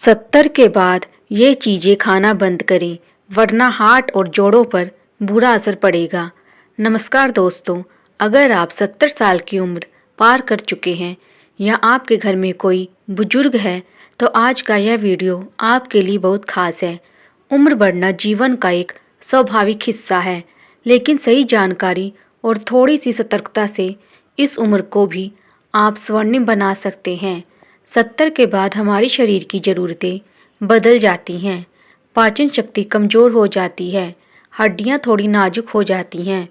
70 के बाद ये चीज़ें खाना बंद करें वरना हार्ट और जोड़ों पर बुरा असर पड़ेगा। नमस्कार दोस्तों, अगर आप 70 साल की उम्र पार कर चुके हैं या आपके घर में कोई बुजुर्ग है तो आज का यह वीडियो आपके लिए बहुत खास है। उम्र बढ़ना जीवन का एक स्वाभाविक हिस्सा है, लेकिन सही जानकारी और थोड़ी सी सतर्कता से इस उम्र को भी आप स्वर्णिम बना सकते हैं। 70 के बाद हमारी शरीर की ज़रूरतें बदल जाती हैं। पाचन शक्ति कमज़ोर हो जाती है, हड्डियां थोड़ी नाजुक हो जाती हैं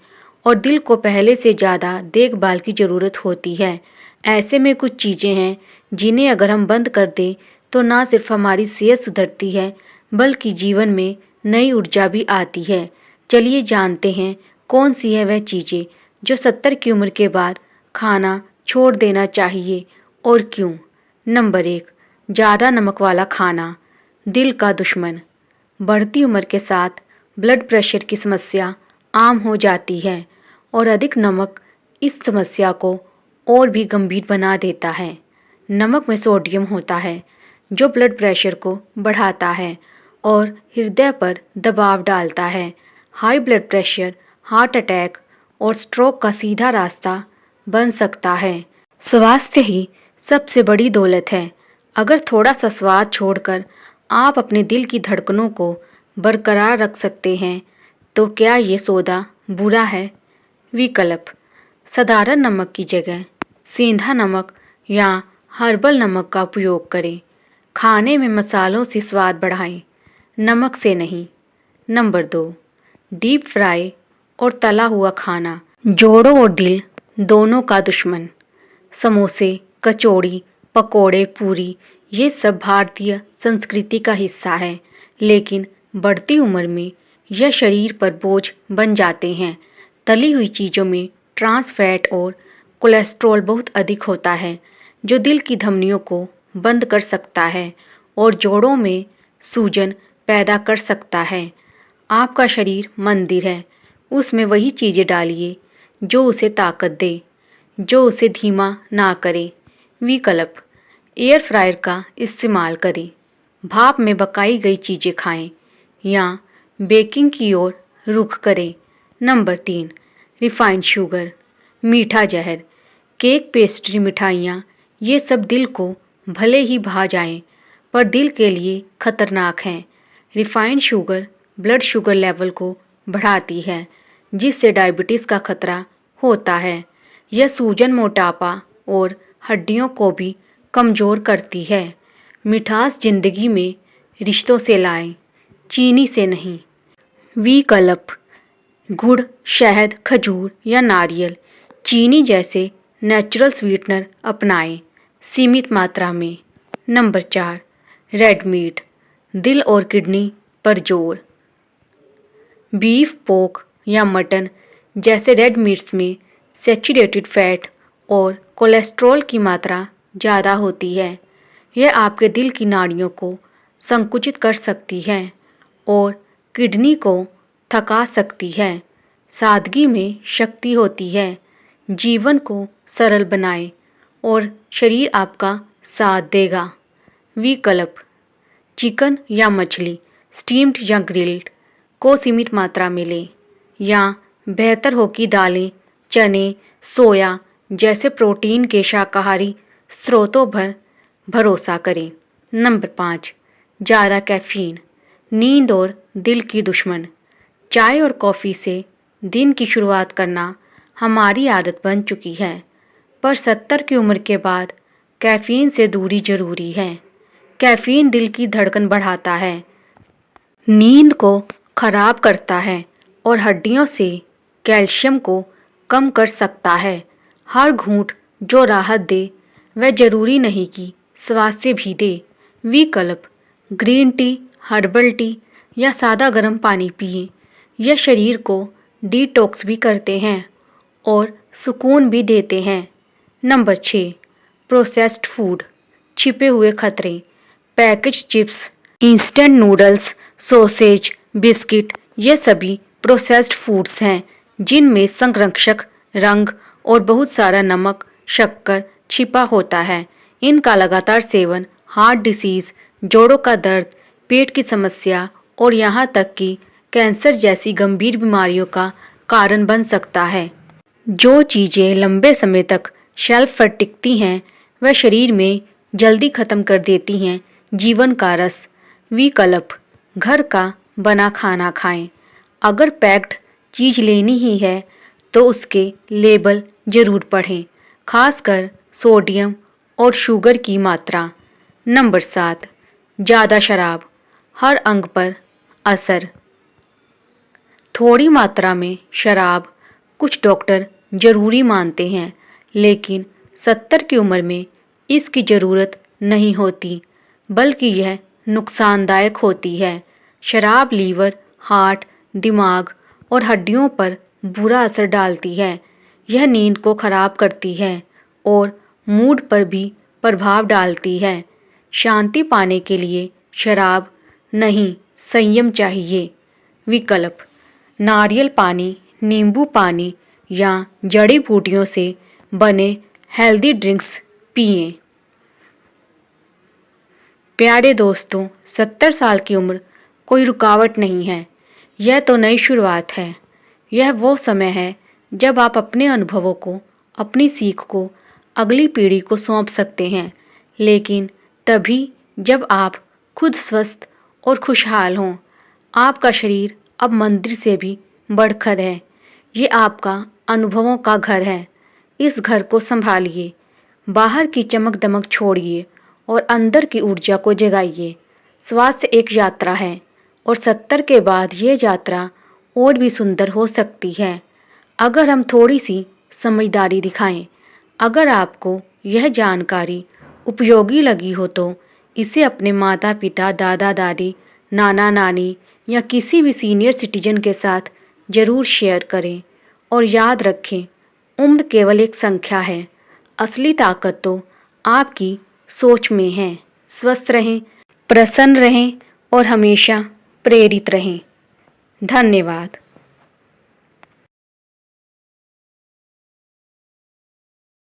और दिल को पहले से ज़्यादा देखभाल की ज़रूरत होती है। ऐसे में कुछ चीज़ें हैं जिन्हें अगर हम बंद कर दें तो ना सिर्फ हमारी सेहत सुधरती है बल्कि जीवन में नई ऊर्जा भी आती है। चलिए जानते हैं कौन सी है वह चीज़ें जो 70 की उम्र के बाद खाना छोड़ देना चाहिए और क्यों। नंबर 1, ज़्यादा नमक वाला खाना, दिल का दुश्मन। बढ़ती उम्र के साथ ब्लड प्रेशर की समस्या आम हो जाती है और अधिक नमक इस समस्या को और भी गंभीर बना देता है। नमक में सोडियम होता है जो ब्लड प्रेशर को बढ़ाता है और हृदय पर दबाव डालता है। High blood pressure heart attack और स्ट्रोक का सीधा रास्ता बन सकता है। स्वास्थ्य ही सबसे बड़ी दौलत है। अगर थोड़ा सा स्वाद छोड़कर आप अपने दिल की धड़कनों को बरकरार रख सकते हैं तो क्या ये सौदा बुरा है। विकल्प: साधारण नमक की जगह सेंधा नमक या हर्बल नमक का उपयोग करें। खाने में मसालों से स्वाद बढ़ाएं, नमक से नहीं। नंबर 2, डीप फ्राई और तला हुआ खाना, जोड़ों और दिल दोनों का दुश्मन। समोसे, कचौड़ी, पकोड़े, पूरी ये सब भारतीय संस्कृति का हिस्सा है, लेकिन बढ़ती उम्र में यह शरीर पर बोझ बन जाते हैं। तली हुई चीज़ों में ट्रांस फैट और कोलेस्ट्रॉल बहुत अधिक होता है जो दिल की धमनियों को बंद कर सकता है और जोड़ों में सूजन पैदा कर सकता है। आपका शरीर मंदिर है, उसमें वही चीज़ें डालिए जो उसे ताकत दे, जो उसे धीमा ना करे। विकल्प: एयर फ्रायर का इस्तेमाल करें, भाप में पकाई गई चीज़ें खाएं या बेकिंग की ओर रुख करें। नंबर 3, रिफाइंड शुगर, मीठा जहर। केक, पेस्ट्री, मिठाइयाँ ये सब दिल को भले ही भा जाएं पर दिल के लिए खतरनाक हैं। Refined sugar blood sugar level को बढ़ाती है जिससे डायबिटीज़ का खतरा होता है। यह सूजन, मोटापा और हड्डियों को भी कमज़ोर करती है। मिठास जिंदगी में रिश्तों से लाएं, चीनी से नहीं। विकल्प: गुड़, शहद, खजूर या नारियल। चीनी जैसे नेचुरल स्वीटनर अपनाएं, सीमित मात्रा में। नंबर 4, रेड मीट, दिल और किडनी पर जोर। बीफ, पोर्क या मटन जैसे रेड मीट्स में सैचुरेटेड फैट और कोलेस्ट्रॉल की मात्रा ज़्यादा होती है। यह आपके दिल की नाड़ियों को संकुचित कर सकती है और किडनी को थका सकती है। सादगी में शक्ति होती है। जीवन को सरल बनाएं और शरीर आपका साथ देगा। विकल्प: चिकन या मछली, स्टीम्ड या ग्रिल्ड को सीमित मात्रा में लें या बेहतर हो कि दालें, चने, सोया जैसे प्रोटीन के शाकाहारी स्रोतों पर भरोसा करें। नंबर 5, ज़्यादा कैफ़ीन, नींद और दिल की दुश्मन। चाय और कॉफ़ी से दिन की शुरुआत करना हमारी आदत बन चुकी है, पर 70 की उम्र के बाद कैफ़ीन से दूरी ज़रूरी है। कैफ़ीन दिल की धड़कन बढ़ाता है, नींद को खराब करता है और हड्डियों से कैल्शियम को कम कर सकता है। हर घूंट जो राहत दे वह जरूरी नहीं कि स्वास्थ्य भी दे। विकल्प: ग्रीन टी, हर्बल टी या सादा गर्म पानी पिए। यह शरीर को डिटॉक्स भी करते हैं और सुकून भी देते हैं। नंबर 6, प्रोसेस्ड फूड, छिपे हुए खतरे। Package chips, instant noodles, sausage, biscuit ये सभी प्रोसेस्ड फूड्स हैं जिनमें संरक्षक, रंग और बहुत सारा नमक, शक्कर छिपा होता है। इनका लगातार सेवन हार्ट डिसीज़, जोड़ों का दर्द, पेट की समस्या और यहाँ तक कि कैंसर जैसी गंभीर बीमारियों का कारण बन सकता है। जो चीज़ें लंबे समय तक शेल्फ पर टिकती हैं, वह शरीर में जल्दी खत्म कर देती हैं जीवन का रस। विकल्प: घर का बना खाना खाएं। अगर पैक्ड चीज़ लेनी ही है तो उसके लेबल जरूर पढ़ें, खासकर सोडियम और शुगर की मात्रा। नंबर 7: ज़्यादा शराब, हर अंग पर असर। थोड़ी मात्रा में शराब कुछ डॉक्टर जरूरी मानते हैं, लेकिन 70 की उम्र में इसकी ज़रूरत नहीं होती, बल्कि यह नुकसानदायक होती है। शराब लीवर, हार्ट, दिमाग और हड्डियों पर बुरा असर डालती है। यह नींद को खराब करती है और मूड पर भी प्रभाव डालती है। शांति पाने के लिए शराब नहीं, संयम चाहिए। विकल्प: नारियल पानी, नींबू पानी या जड़ी बूटियों से बने हेल्दी ड्रिंक्स पिएं। प्यारे दोस्तों, 70 साल की उम्र कोई रुकावट नहीं है, यह तो नई शुरुआत है। यह वो समय है जब आप अपने अनुभवों को, अपनी सीख को अगली पीढ़ी को सौंप सकते हैं, लेकिन तभी जब आप खुद स्वस्थ और खुशहाल हों। आपका शरीर अब मंदिर से भी बढ़कर है। ये आपका अनुभवों का घर है। इस घर को संभालिए, बाहर की चमक दमक छोड़िए और अंदर की ऊर्जा को जगाइए। स्वास्थ्य एक यात्रा है और 70 के बाद ये यात्रा और भी सुंदर हो सकती है, अगर हम थोड़ी सी समझदारी दिखाएं। अगर आपको यह जानकारी उपयोगी लगी हो तो इसे अपने माता पिता, दादा दादी, नाना नानी या किसी भी सीनियर सिटीजन के साथ ज़रूर शेयर करें। और याद रखें, उम्र केवल एक संख्या है, असली ताकत तो आपकी सोच में है। स्वस्थ रहें, प्रसन्न रहें और हमेशा प्रेरित रहें। धन्यवाद।